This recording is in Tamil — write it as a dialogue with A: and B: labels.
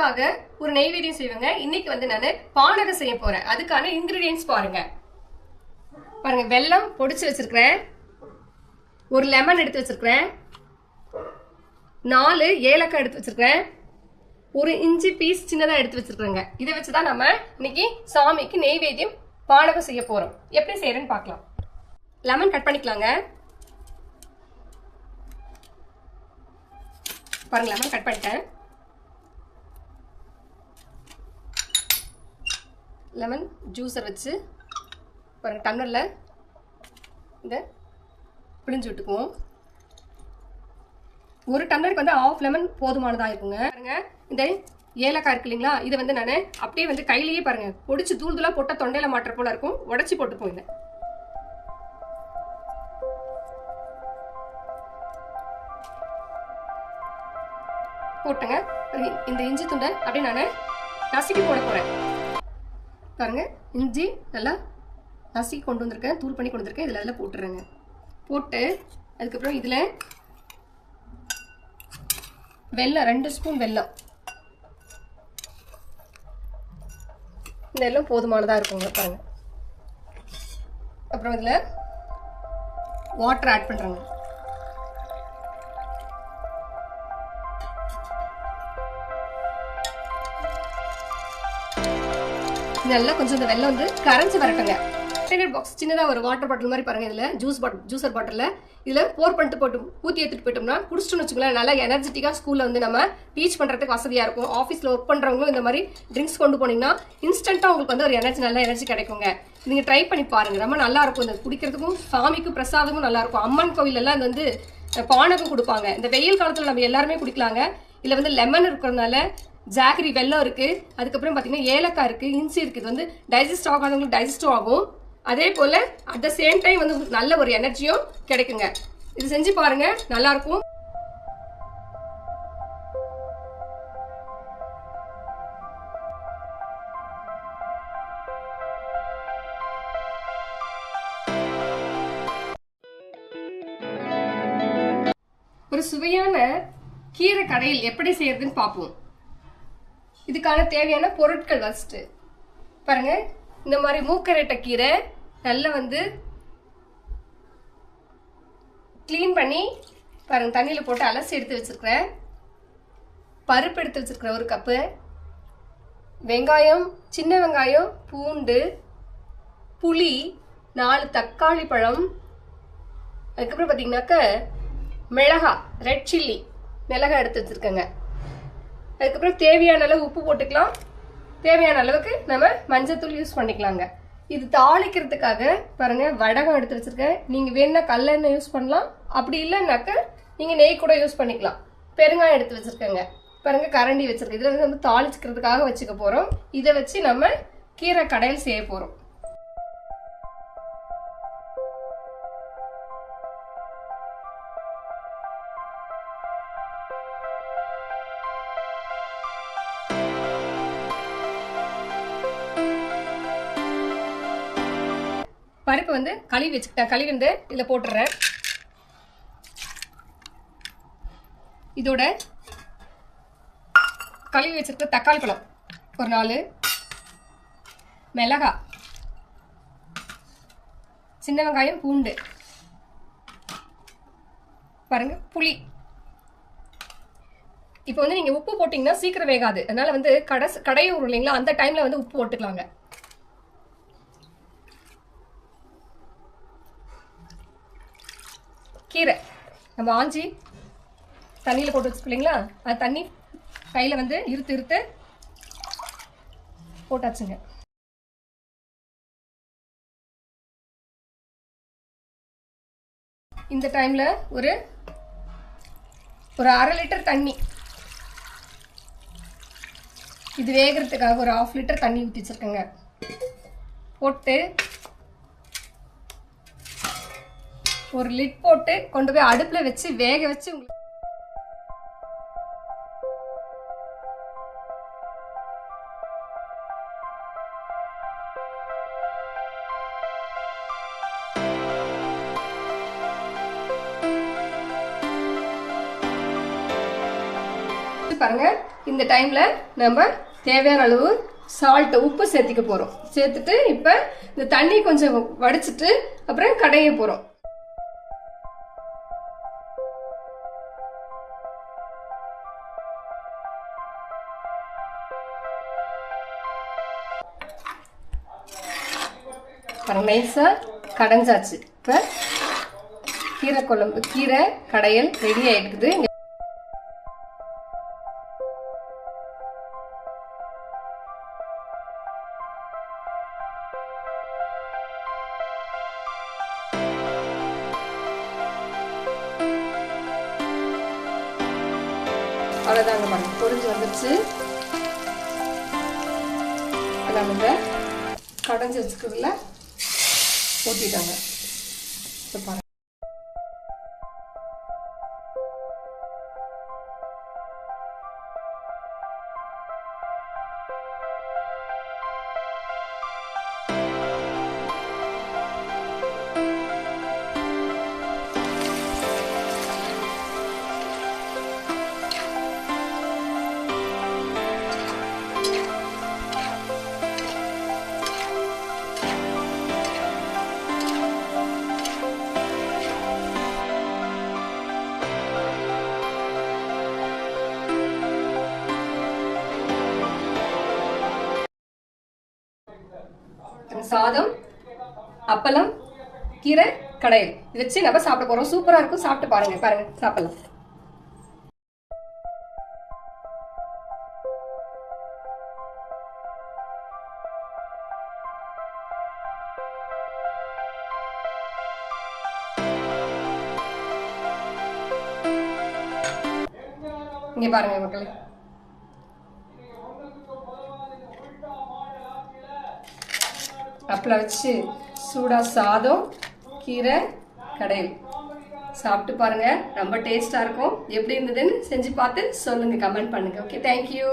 A: சிவனுக்காக ஒரு நெய்வேத்தியம் செய்வாங்க. இன்னைக்கு வந்து நான் பானகம் செய்ய போறேன். அதுக்கான இன்கிரீடியன்ஸ் பாருங்க. பாருங்க, வெல்லம் பொடிச்சு வச்சிருக்கிறேன், ஒரு லெமன் எடுத்து வச்சிருக்கிறேன், 4 ஏலக்காய் எடுத்து வச்சிருக்கிறேன், ஒரு இஞ்சி பீஸ் சின்னதா எடுத்து வச்சிருக்கிறேங்க. இதை வச்சுதான் நம்ம இன்னைக்கு சாமிக்கு நெய்வேத்தியம் பானகம் செய்ய போறோம். எப்படி செய்யறேன்னு பார்க்கலாம். லெமன் கட் பண்ணிக்கலாங்க. பாருங்க, லெமன் கட் பண்ணிட்டேன். லெமன் ஜூஸர் வச்சு பாருங்க டம்ளர்ல இதை பிழிஞ்சு விட்டுக்குவோம். ஒரு டம்ளருக்கு வந்து 1/2 லெமன் போதுமானதாக இருக்குங்க. பாருங்க, இந்த ஏலக்காய் இருக்கு இல்லைங்களா, இதை வந்து நான் அப்படியே வந்து கையிலேயே பாருங்க பொடிச்சு தூள் தூளா போட்டா தொண்டையில மாட்டுற போல இருக்கும். உடச்சி போட்டுப்போம். இதை போட்டுங்க. இந்த இஞ்சி துண்டை அப்படியே நான் நசுக்கி போட போறேன். பாருங்க, இஞ்சி நல்லா நசுக்கி கொண்டு வந்திருக்கேன், தூள் பண்ணி கொண்டு வந்திருக்கேன். இதில் அதில் போட்டுறேங்க. போட்டு அதுக்கப்புறம் இதில் வெல்லம் 2 ஸ்பூன் வெல்லம். இந்த வெல்லம் போதுமானதாக இருக்குங்க. பாருங்க, அப்புறம் இதில் வாட்டர் ஆட் பண்ணுறேங்க. நல்லா கொஞ்சம் இந்த வெல்லம் வந்து கரைஞ்சி வரட்டுங்க. பாக்ஸ் சின்னதா ஒரு வாட்டர் பாட்டில் மாதிரி பாருங்க. இதுல ஜூசர் பாட்டில் இதுல போர் பண்ணிட்டு போட்டு ஊற்றி எடுத்துட்டு போயிட்டோம்னா குடிச்சிட்டோம்னு வச்சுக்கோங்களேன், நல்லா எனர்ஜெட்டிக்கா ஸ்கூல்ல வந்து நம்ம டீச் பண்றதுக்கு வசதியா இருக்கும். ஆஃபீஸ்ல ஒர்க் பண்றவங்களும் இந்த மாதிரி ட்ரிங்க்ஸ் கொண்டு போனீங்கன்னா இன்ஸ்டன்ட்டா உங்களுக்கு வந்து ஒரு நல்ல எனர்ஜி கிடைக்குங்க. நீங்க ட்ரை பண்ணி பாருங்க, ரொம்ப நல்லா இருக்கும். இந்த குடிக்கிறதுக்கும் சாமிக்கும் பிரசாதமும் நல்லா இருக்கும். அம்மன் கோவில் எல்லாம் வந்து பானகம் கொடுப்பாங்க. இந்த வெயில் காலத்துல நம்ம எல்லாருமே குடிக்கலாங்க. இதுல வந்து லெமன் இருக்கிறதுனால ஜாகரி வெல்லம் இருக்கு, அதுக்கப்புறம் பாத்தீங்கன்னா ஏலக்காய் இருக்கு, இஞ்சி இருக்கு. இது வந்து டைஜஸ்ட் ஆகாதவங்களுக்கு டைஜஸ்டும் ஆகும். அதே போல அட் த சேம் டைம் வந்து நல்ல ஒரு எனர்ஜியும் கிடைக்குங்க. இது செஞ்சு பாருங்க, நல்லா இருக்கும். ஒரு சுவையான கீரை கடையில் எப்படி செய்யறதுன்னு பார்ப்போம். இதுக்கான தேவையான பொருட்கள் ஃபர்ஸ்ட் பாருங்க. இந்த மாதிரி மூக்கரட்டை கீரை நல்லா வந்து கிளீன் பண்ணி பாருங்க தண்ணியில் போட்டு அலசி எடுத்து வச்சிருக்கிறேன். பருப்பு எடுத்து வச்சிருக்கிறேன் 1 கப்பு. வெங்காயம், சின்ன வெங்காயம், பூண்டு, புளி, 4 தக்காளி பழம், அதுக்கப்புறம் பார்த்தீங்கன்னாக்க மிளகாய், ரெட் சில்லி மிளகாய் எடுத்து வச்சிருக்கேங்க. அதுக்கப்புறம் தேவையான அளவு உப்பு போட்டுக்கலாம். தேவையான அளவுக்கு நம்ம மஞ்சத்தூள் யூஸ் பண்ணிக்கலாங்க. இது தாளிக்கிறதுக்காக பாருங்க வடகம் எடுத்து வச்சிருக்கேன். நீங்க வேணா கல்லெண்ணெய் யூஸ் பண்ணலாம், அப்படி இல்லைன்னாக்க நீங்க நெய் கூட யூஸ் பண்ணிக்கலாம். பெருங்காயம் எடுத்து வச்சிருக்கேங்க. பாருங்க கரண்டி வச்சிருக்கேன். இதுல வந்து நம்ம தாளிச்சுக்கிறதுக்காக வச்சுக்க போறோம். இதை வச்சு நம்ம கீரை கடையில் செய்ய போறோம். பருப்பு வந்து கழுவி வச்சுக்கிட்டேன். கழுவி வந்து இதில் போட்டுறேன். இதோட கழுவி வச்சிருக்க தக்காளி பழம் ஒரு 4, மிளகாய், சின்ன வெங்காயம், பூண்டு, பாருங்க புளி. இப்போ வந்து நீங்க உப்பு போட்டீங்கன்னா சீக்கிரம் வேகாது. அதனால வந்து கடையூர் இல்லைங்களா, அந்த டைம்ல வந்து உப்பு போட்டுக்கலாங்க. கீரை நம்ம ஆஞ்சி தண்ணியில் போட்டு வச்சுக்கோ இல்லைங்களா, அது தண்ணி கையில் வந்து இருத்து போட்டாச்சுங்க. இந்த டைமில் ஒரு 1/2 லிட்டர் தண்ணி, இது வேகிறதுக்காக ஒரு 1/2 லிட்டர் தண்ணி ஊற்றி வச்சிருக்கேங்க. போட்டு ஒரு லிட் போட்டு கொண்டு போய் அடுப்புல வச்சு வேக வச்சு பாருங்க. இந்த டைம்ல நம்ம தேவையான அளவு சால்ட் உப்பு சேர்த்திக்க போறோம். சேர்த்துட்டு இப்ப இந்த தண்ணி கொஞ்சம் வடிச்சிட்டு அப்புறம் கடைய போறோம். நைஸா கடைஞ்சாச்சு. இப்ப கீரை குழம்பு, கீரை கடையல் ரெடி ஆயிடுக்குது. அவ்வளவுதாங்க பாருங்க, பொரிஞ்சு வந்துருச்சு. நம்ம கடைஞ்சி வச்சுக்கிறதுல ஊற்றிட்டாங்க. பாருங்க, சாதம், அப்பளம், கீரை கடையல் இதை வச்சு நம்ம சாப்பிட போறோம். சூப்பரா இருக்கும். சாப்பிட்டு பாருங்க. பாருங்க, சாப்பிடலாம். இங்க பாருங்க மக்களே, அப்பளம் வச்சு சூடா சாதம், கீரை கடையல் சாப்பிட்டு பாருங்க. ரொம்ப டேஸ்டா இருக்கும். எப்படி இருந்ததுன்னு செஞ்சு பார்த்து சொல்லுங்க, கமெண்ட் பண்ணுங்க. Okay, thank you.